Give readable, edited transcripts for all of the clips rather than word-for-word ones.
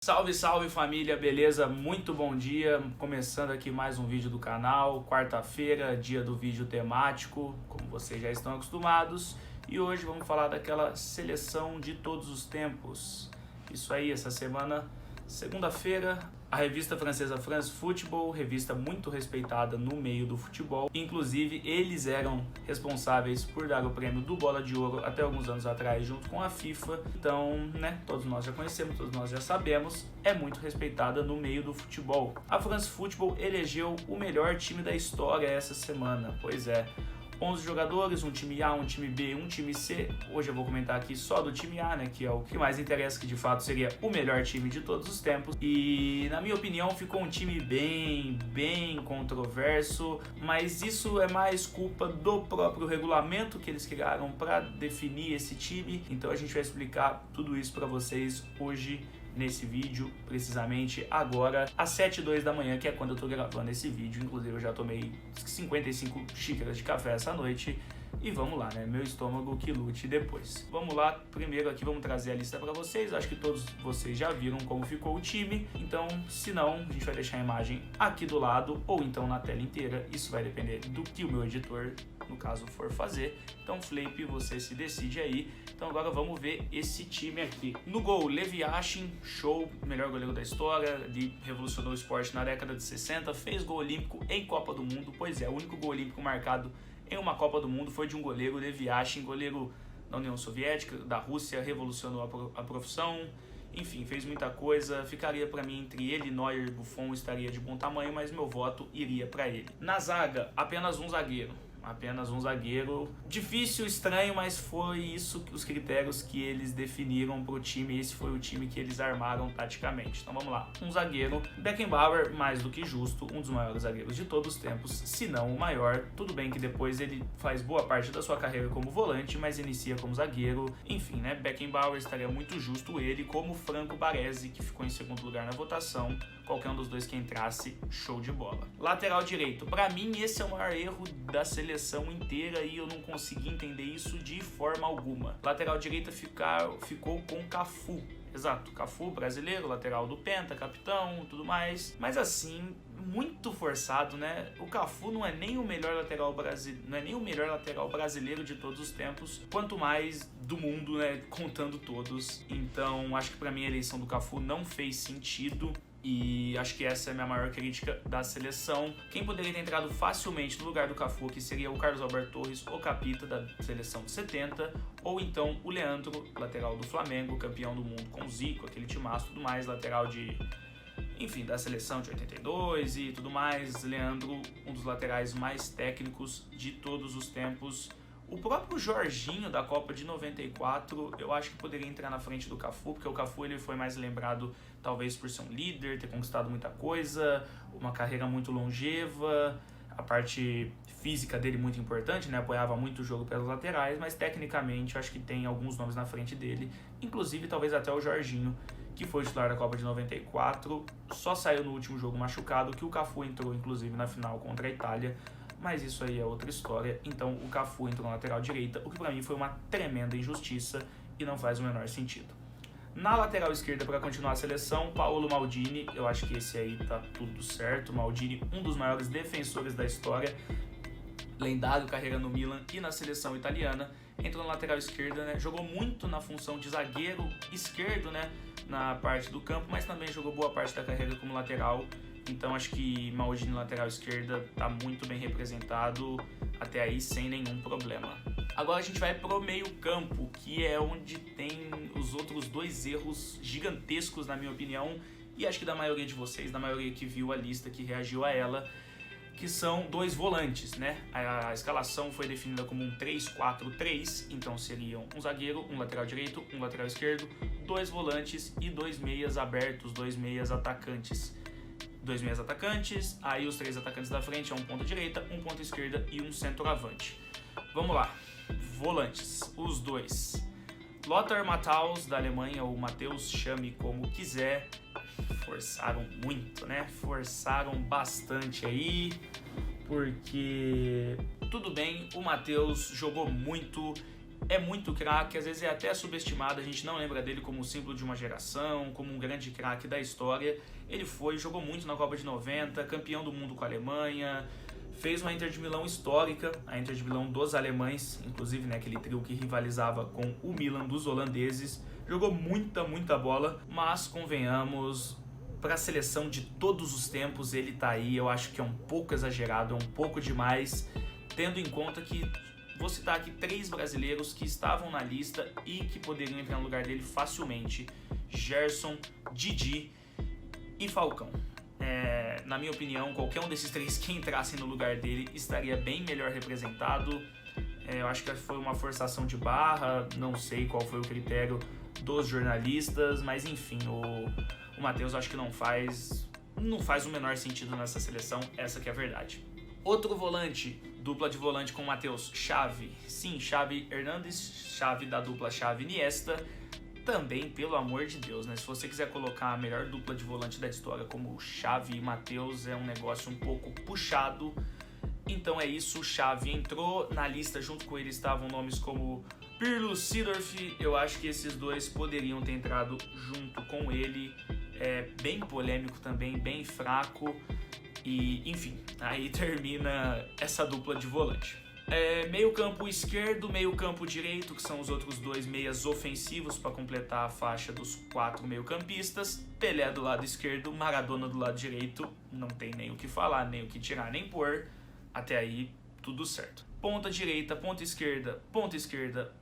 Salve, salve família, beleza? Muito bom dia, começando aqui mais um vídeo do canal, quarta-feira, dia do vídeo temático, como vocês já estão acostumados, e hoje vamos falar daquela seleção de todos os tempos. Isso aí, essa semana, segunda-feira, a revista francesa France Football, revista muito respeitada no meio do futebol. Inclusive, eles eram responsáveis por dar o prêmio do Bola de Ouro até alguns anos atrás, junto com a FIFA. Então, todos nós já conhecemos, todos nós já sabemos, é muito respeitada no meio do futebol. A France Football elegeu o melhor time da história essa semana, pois é. 11 jogadores, um time A, um time B, um time C. Hoje eu vou comentar aqui só do time A, que é o que mais interessa, que de fato seria o melhor time de todos os tempos. E na minha opinião ficou um time bem controverso, mas isso é mais culpa do próprio regulamento que eles criaram para definir esse time. Então a gente vai explicar tudo isso para vocês hoje nesse vídeo, precisamente agora às 7h02 da manhã, que é quando eu tô gravando esse vídeo. Inclusive eu já tomei 55 xícaras de café essa noite e vamos lá, meu estômago que lute depois. Vamos lá, primeiro aqui vamos trazer a lista para vocês. Acho que todos vocês já viram como ficou o time, então se não, a gente vai deixar a imagem aqui do lado ou então na tela inteira. Isso vai depender do que o meu editor, no caso, for fazer. Então, Felipe, você se decide aí. Então agora vamos ver esse time aqui. No gol, Levi Yashin, show, melhor goleiro da história, ele revolucionou o esporte na década de 60, fez gol olímpico em Copa do Mundo. Pois é, o único gol olímpico marcado em uma Copa do Mundo foi de um goleiro, Levi Yashin, goleiro da União Soviética, da Rússia, revolucionou a profissão. Enfim, fez muita coisa. Ficaria para mim entre ele, Neuer e Buffon, estaria de bom tamanho, mas meu voto iria para ele. Na zaga, apenas um zagueiro. Difícil, estranho, mas foi isso os critérios que eles definiram pro time. Esse foi o time que eles armaram taticamente. Então vamos lá, um zagueiro, Beckenbauer, mais do que justo, um dos maiores zagueiros de todos os tempos, se não o maior. Tudo bem que depois ele faz boa parte da sua carreira como volante, mas inicia como zagueiro. Enfim, Beckenbauer, estaria muito justo ele, como Franco Baresi, que ficou em segundo lugar na votação. Qualquer um dos dois que entrasse, show de bola. Lateral direito, pra mim esse é o maior erro da seleção inteira e eu não consegui entender isso de forma alguma. Lateral direita ficou com Cafu. Exato, Cafu, brasileiro, lateral do Penta, capitão, tudo mais. Mas assim, muito forçado, O Cafu não é nem o melhor lateral brasileiro de todos os tempos, quanto mais do mundo, contando todos. Então, acho que pra mim a eleição do Cafu não fez sentido. E acho que essa é a minha maior crítica da seleção. Quem poderia ter entrado facilmente no lugar do Cafu, que seria o Carlos Alberto Torres, o capita da seleção de 70, ou então o Leandro, lateral do Flamengo, campeão do mundo com o Zico, aquele timaço, tudo mais, lateral da seleção de 82 e tudo mais. Leandro, um dos laterais mais técnicos de todos os tempos. O próprio Jorginho da Copa de 94, eu acho que poderia entrar na frente do Cafu, porque o Cafu ele foi mais lembrado talvez por ser um líder, ter conquistado muita coisa, uma carreira muito longeva, a parte física dele muito importante, apoiava muito o jogo pelas laterais, mas tecnicamente eu acho que tem alguns nomes na frente dele, inclusive talvez até o Jorginho, que foi titular da Copa de 94, só saiu no último jogo machucado, que o Cafu entrou inclusive na final contra a Itália. Mas isso aí é outra história. Então o Cafu entrou na lateral direita, o que pra mim foi uma tremenda injustiça e não faz o menor sentido. Na lateral esquerda, para continuar a seleção, Paolo Maldini. Eu acho que esse aí tá tudo certo. Maldini, um dos maiores defensores da história, lendário, carreira no Milan e na seleção italiana. Entrou na lateral esquerda, jogou muito na função de zagueiro esquerdo, na parte do campo, mas também jogou boa parte da carreira como lateral. Então acho que Maldini, lateral esquerda, tá muito bem representado até aí, sem nenhum problema. Agora a gente vai pro meio campo, que é onde tem os outros dois erros gigantescos, na minha opinião, e acho que da maioria de vocês, da maioria que viu a lista, que reagiu a ela, que são dois volantes, A escalação foi definida como um 3-4-3, então seriam um zagueiro, um lateral direito, um lateral esquerdo, dois volantes e dois meias abertos, dois meias atacantes. Aí os três atacantes da frente é um ponta direita, um ponta esquerda e um centroavante. Vamos lá, volantes, os dois. Lothar Matthaus, da Alemanha, ou Matheus, chame como quiser, forçaram muito, Forçaram bastante aí, porque tudo bem, o Matheus jogou muito é muito craque, às vezes é até subestimado, a gente não lembra dele como o símbolo de uma geração, como um grande craque da história. Ele jogou muito na Copa de 90, campeão do mundo com a Alemanha, fez uma Inter de Milão histórica, a Inter de Milão dos alemães, inclusive, né, aquele trio que rivalizava com o Milan dos holandeses. Jogou muita bola, mas convenhamos, para a seleção de todos os tempos ele tá aí. Eu acho que é um pouco exagerado, é um pouco demais, tendo em conta que vou citar aqui 3 brasileiros que estavam na lista e que poderiam entrar no lugar dele facilmente: Gerson, Didi e Falcão. Na minha opinião, qualquer um desses 3 que entrassem no lugar dele estaria bem melhor representado. Eu acho que foi uma forçação de barra, não sei qual foi o critério dos jornalistas, mas enfim, o Matheus acho que não faz o menor sentido nessa seleção, essa que é a verdade. Outro volante, dupla de volante com o Matheus, Xavi. Sim, Xavi Hernandes, Xavi da dupla Xavi Iniesta. Também, pelo amor de Deus, né? Se você quiser colocar a melhor dupla de volante da história como Xavi e Matheus, é um negócio um pouco puxado. Então é isso, o Xavi entrou. Na lista junto com ele estavam nomes como Pirlo, Seedorf. Eu acho que esses 2 poderiam ter entrado junto com ele. É bem polêmico também, bem fraco. E, enfim, aí termina essa dupla de volante. Meio campo esquerdo, meio campo direito, que são os outros 2 meias ofensivos para completar a faixa dos 4 meio campistas. Pelé do lado esquerdo, Maradona do lado direito, não tem nem o que falar, nem o que tirar, nem pôr. Até aí, tudo certo. Ponta direita, ponta esquerda,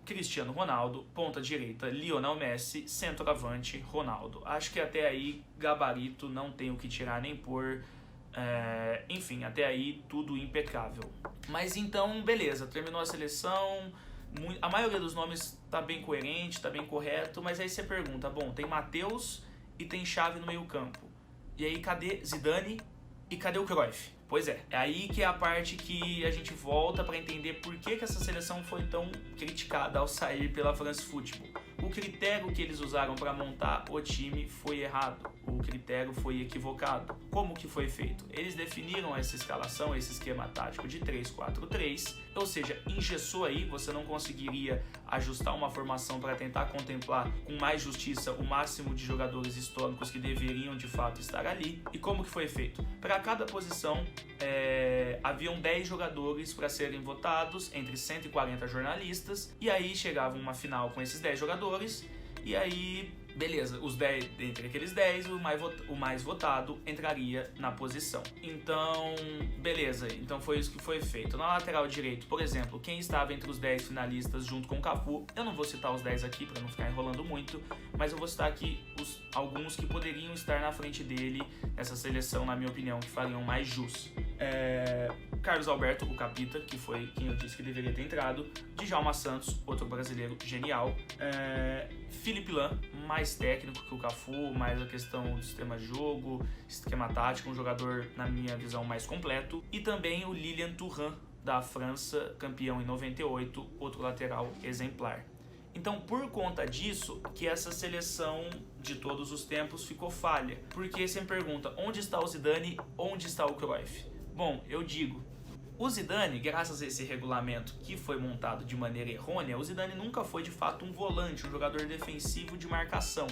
Cristiano Ronaldo. Ponta direita, Lionel Messi. Centroavante, Ronaldo. Acho que até aí, gabarito, não tem o que tirar nem pôr. Enfim, até aí tudo impecável. Mas então, beleza, terminou a seleção, a maioria dos nomes tá bem coerente, tá bem correto, mas aí você pergunta, bom, tem Matheus e tem Xavi no meio campo, e aí cadê Zidane e cadê o Cruyff? Pois é aí que é a parte que a gente volta para entender por que essa seleção foi tão criticada ao sair pela France Football. O critério que eles usaram para montar o time foi errado, o critério foi equivocado. Como que foi feito? Eles definiram essa escalação, esse esquema tático de 3-4-3, ou seja, engessou aí, você não conseguiria ajustar uma formação para tentar contemplar com mais justiça o máximo de jogadores históricos que deveriam de fato estar ali. E como que foi feito? Para cada posição, haviam 10 jogadores para serem votados entre 140 jornalistas, e aí chegava uma final com esses 10 jogadores, e aí, beleza, os 10, entre aqueles 10, o mais votado entraria na posição. Então, beleza, então foi isso que foi feito. Na lateral direito, por exemplo, quem estava entre os 10 finalistas junto com o Cafu, eu não vou citar os 10 aqui para não ficar enrolando muito, mas eu vou citar aqui alguns que poderiam estar na frente dele nessa seleção, na minha opinião, que fariam mais jus. Carlos Alberto, o Capita, que foi quem eu disse que deveria ter entrado. Djalma Santos, outro brasileiro genial. Philippe Lahm, mais técnico que o Cafu, mais a questão do sistema de jogo, esquema tático, um jogador, na minha visão, mais completo. E também o Lilian Thuram, da França, campeão em 98, outro lateral exemplar. Então, por conta disso, que essa seleção de todos os tempos ficou falha. Porque você me pergunta, onde está o Zidane, onde está o Cruyff? Bom, eu digo, o Zidane, graças a esse regulamento que foi montado de maneira errônea, o Zidane nunca foi de fato um volante, um jogador defensivo de marcação.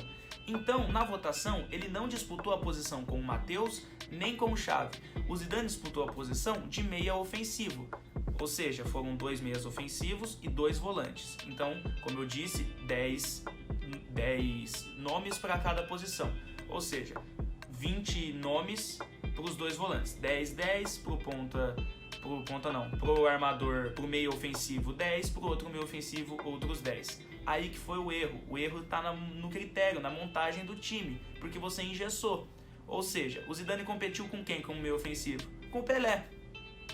Então, na votação, ele não disputou a posição com o Matheus nem com o Xavi. O Zidane disputou a posição de meia ofensivo. Ou seja, foram 2 meias ofensivos e 2 volantes. Então, como eu disse, 10 nomes para cada posição. Ou seja, 20 nomes para os 2 volantes. 10 pro armador, pro meio ofensivo 10, pro outro meio ofensivo outros 10. Aí que foi o erro. O erro tá no critério, na montagem do time, porque você engessou. Ou seja, o Zidane competiu com quem como meio ofensivo? Com o Pelé.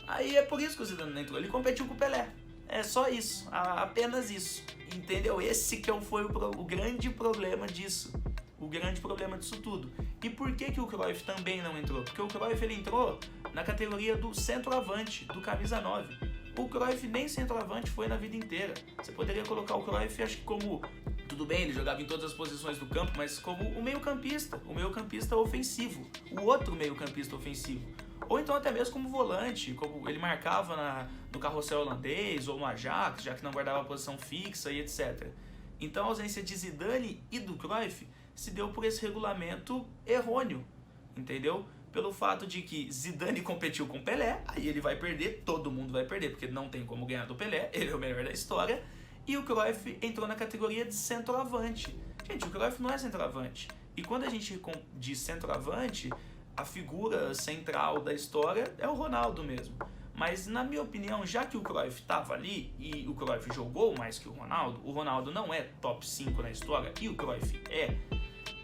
Aí é por isso que o Zidane não entrou, ele competiu com o Pelé. É só isso, apenas isso. Entendeu? Esse que foi o grande problema disso. O grande problema disso tudo. E por que o Cruyff também não entrou? Porque o Cruyff ele entrou na categoria do centroavante, do camisa 9. O Cruyff nem centroavante foi na vida inteira. Você poderia colocar o Cruyff, acho que como... Tudo bem, ele jogava em todas as posições do campo, mas como o meio-campista ofensivo. O outro meio-campista ofensivo. ou então até mesmo como volante, como ele marcava no carrossel holandês ou no Ajax, já que não guardava posição fixa e etc. Então a ausência de Zidane e do Cruyff se deu por esse regulamento errôneo, entendeu? Pelo fato de que Zidane competiu com Pelé, aí ele vai perder, todo mundo vai perder, porque não tem como ganhar do Pelé, ele é o melhor da história, e o Cruyff entrou na categoria de centroavante. Gente, o Cruyff não é centroavante. E quando a gente diz centroavante, a figura central da história é o Ronaldo mesmo. Mas, na minha opinião, já que o Cruyff estava ali e o Cruyff jogou mais que o Ronaldo não é top 5 na história e o Cruyff é.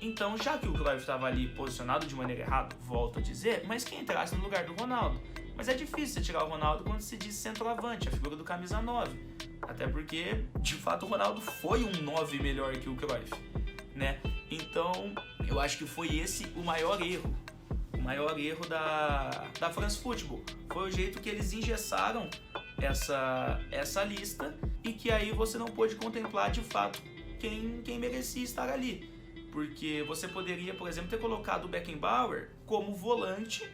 Então, já que o Cruyff estava ali posicionado de maneira errada, volto a dizer, mas quem entrasse no lugar do Ronaldo? Mas é difícil você tirar o Ronaldo quando se diz centroavante, a figura do camisa 9. Até porque, de fato, o Ronaldo foi um 9 melhor que o Cruyff, né? Então, eu acho que foi esse o maior erro. O maior erro da France Football. Foi o jeito que eles engessaram essa lista e que aí você não pôde contemplar, de fato, quem merecia estar ali. Porque você poderia, por exemplo, ter colocado o Beckenbauer como volante,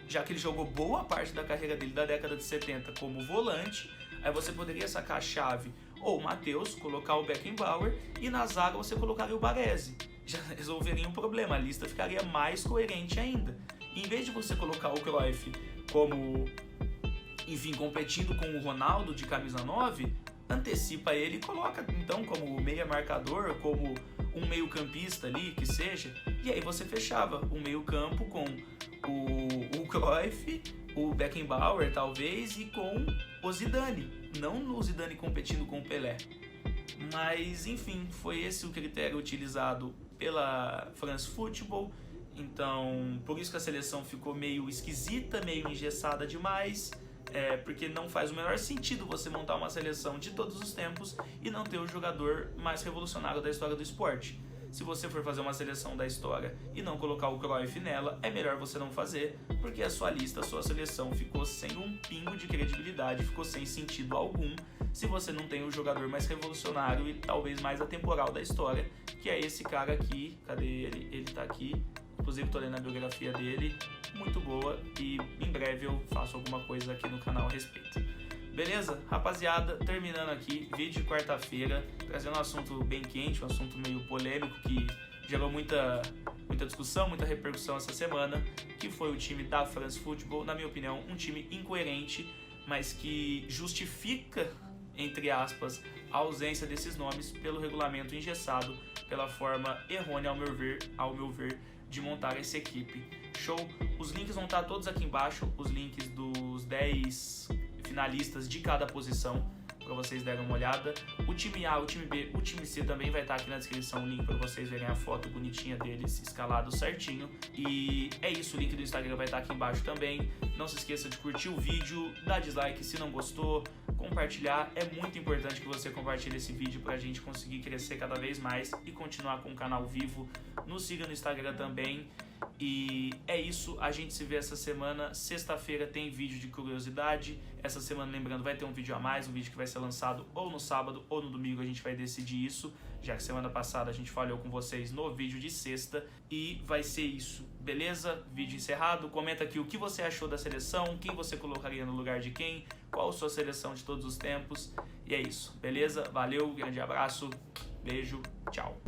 já que ele jogou boa parte da carreira dele da década de 70 como volante. Aí você poderia sacar a chave ou o Matheus, colocar o Beckenbauer, e na zaga você colocaria o Baresi. Já resolveria um problema, a lista ficaria mais coerente ainda. Em vez de você colocar o Cruyff como, enfim, competindo com o Ronaldo de camisa 9, antecipa ele e coloca então como meia marcador, como um meio campista ali, que seja, e aí você fechava um meio campo com o Cruyff, o Beckenbauer talvez, e com o Zidane, não o Zidane competindo com o Pelé. Mas enfim, foi esse o critério utilizado pela France Football. Então, por isso que a seleção ficou meio esquisita, meio engessada demais, porque não faz o menor sentido você montar uma seleção de todos os tempos e não ter o jogador mais revolucionário da história do esporte. Se você for fazer uma seleção da história e não colocar o Cruyff nela, é melhor você não fazer, porque a sua lista, a sua seleção ficou sem um pingo de credibilidade, ficou sem sentido algum, se você não tem o jogador mais revolucionário e talvez mais atemporal da história, que é esse cara aqui. Cadê ele? Ele tá aqui. Inclusive estou lendo a biografia dele, muito boa, e em breve eu faço alguma coisa aqui no canal a respeito. Beleza? Rapaziada, terminando aqui, vídeo de quarta-feira, trazendo um assunto bem quente, um assunto meio polêmico que gerou muita discussão, muita repercussão essa semana, que foi o time da France Football. Na minha opinião, um time incoerente, mas que justifica, entre aspas, a ausência desses nomes pelo regulamento engessado, pela forma errônea, ao meu ver, de montar essa equipe. Show? Os links vão estar todos aqui embaixo, os links dos 10 finalistas de cada posição, para vocês darem uma olhada. O time A, o time B, o time C também vai estar aqui na descrição, o link para vocês verem a foto bonitinha deles, escalado certinho. E é isso, o link do Instagram vai estar aqui embaixo também. Não se esqueça de curtir o vídeo, dar dislike se não gostou, compartilhar. É muito importante que você compartilhe esse vídeo para a gente conseguir crescer cada vez mais e continuar com o canal vivo. Nos siga no Instagram também. E é isso, a gente se vê essa semana. Sexta-feira tem vídeo de curiosidade. Essa semana, lembrando, vai ter um vídeo a mais, um vídeo que vai ser lançado ou no sábado ou no domingo, a gente vai decidir isso, já que semana passada a gente falhou com vocês no vídeo de sexta. E vai ser isso, beleza? Vídeo encerrado. Comenta aqui o que você achou da seleção, quem você colocaria no lugar de quem, qual a sua seleção de todos os tempos. E é isso, beleza? Valeu, grande abraço, beijo, tchau.